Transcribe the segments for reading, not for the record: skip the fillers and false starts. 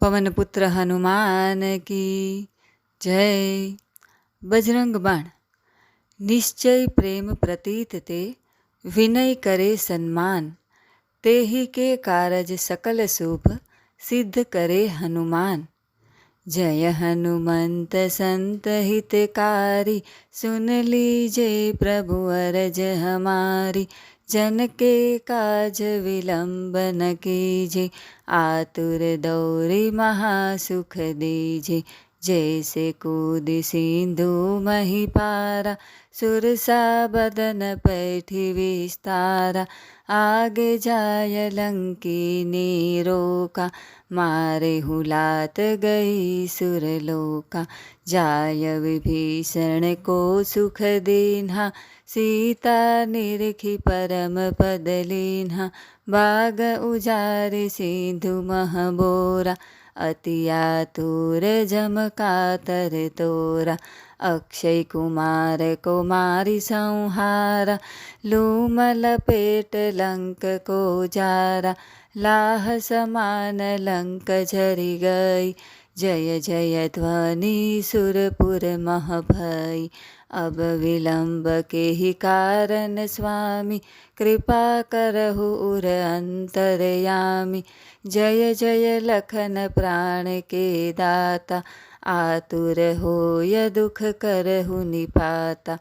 पवनपुत्र हनुमान की जय। बजरंग बाण। निश्चय प्रेम प्रतीत ते, विनय करे सन्मान। तेहि के कारज सकल शुभ, सिद्ध करे हनुमान। जय हनुमंत संत हितकारी, सुन लीजे प्रभु अरज हमारी। जन के काज विलंब न कीजे, आतुर दौरी महासुख दीजे। जैसे कूद सिंधु मही पारा, सुरसा बदन पैठी विस्तारा। आगे जाय लंकीनी रोका, मारे हुलात गई सुरलोका। जाय विभीषण को सुख दीन्हा, सीता निरखी परम पद लीन्हा। बाग उजारि सिंधु मह बोरा, अति आतुर जम कातर तोरा। अक्षय कुमार को मारि संहारा, लूम लपेट लंक को जारा। लाह समान लंक झरि गई, जय जय ध्वनि सुरपुर मह भई। अब विलंब के ही कारण स्वामी, कृपा करहु उर अंतरयामी। जय जय लखन प्राण के दाता, आतुर होय दुख करहु निपाता।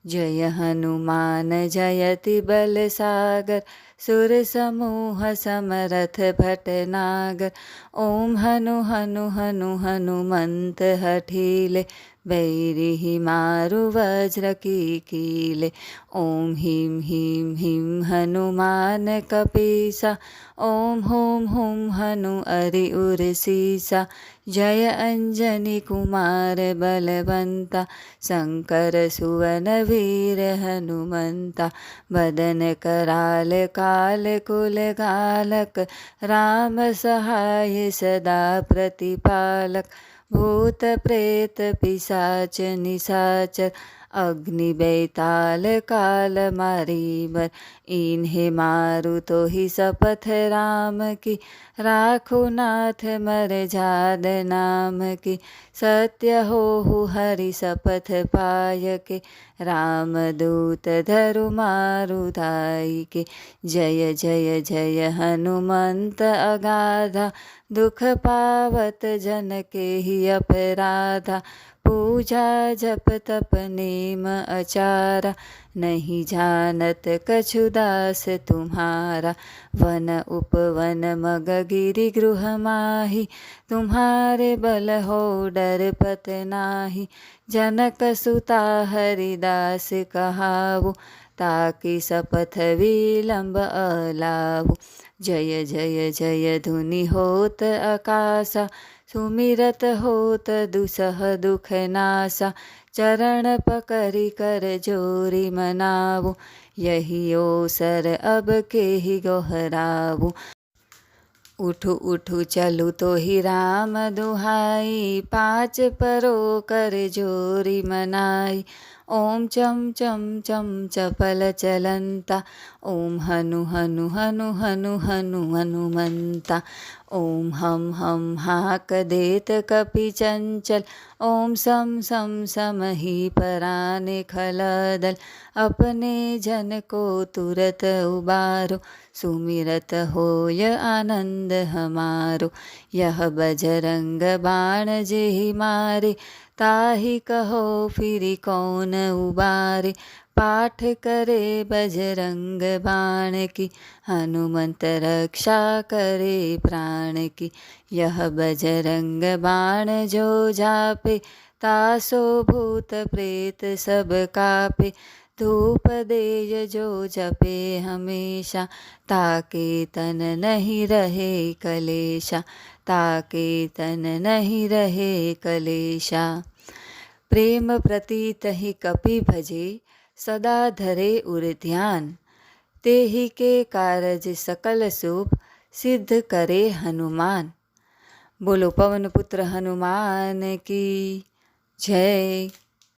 जय हनुमान जयति बल सागर, सुर समूह समरथ भटनागर। ओम हनु हनु हनु हनुमंत हठीले, बैरिहि मारु वज्र की कीले। ओम ह्रीं ह्रीं ह्रीं हनुमान कपीसा, ओम हुम हुम हनु अरि उर सीसा। जय अंजनी कुमार बलवंता, शंकर सुवन वीर हनुमंता। बदन कराल काल कुल गालक, राम सहाय सदा प्रतिपालक। भूत प्रेत पिशाच निशाचर, अग्नि बैताल काल मारीबर। इन्हें मारु तो ही शपथ राम की, राखो नाथ मर जाद नाम की। सत्य होहु हरि शपथ पाय के, राम दूत धरु मारु धाई के। जय जय जय हनुमंत अगाधा, दुख पावत जन के ही अपराधा। पूजा जप तप नेम अचारा, नहीं जानत कछु दास तुम्हारा। वन उपवन मग गिरि गृह माही, तुम्हारे बल हो डर पत नाही। जनक सुता हरिदास कहावो, ताकि शपथ विलंब अलावो। जय जय जय धुनि होत आकाशा, सुमिरत होत दुसह दुख नासा। चरण पकड़ि कर जोरी मनावो, यही ओसर अब के ही गोहरावो। उठु उठु चलु तो ही राम दुहाई, पाँच परो कर जोरी मनाई। ओम चम चम चम चपल चलंता, ओम हनु हनु हनु हनु हनु हनुमंता। ओम हम हाक देत कपि चंचल, ओम सम सम सम ही पराने खलदल। अपने जन को तुरत उबारो, सुमिरत होय आनंद हमारो। यह बजरंग बाण जेहि मारे, ताहि कहो फिरि कौन उबारे। पाठ करे बजरंग बाण की, हनुमंत रक्षा करे प्राण की। यह बजरंग बाण जो जापे, तासो भूत प्रेत सब कापे। धूप देय जो जपे हमेशा, ताके तन नहीं रहे कलेशा। ताके तन नहीं रहे कलेशा। प्रेम प्रतीत ही कपि भजे, सदा धरे उर ध्यान। तेहि के कारज सकल शुभ, सिद्ध करे हनुमान। बोलो पवन पुत्र हनुमान की जय।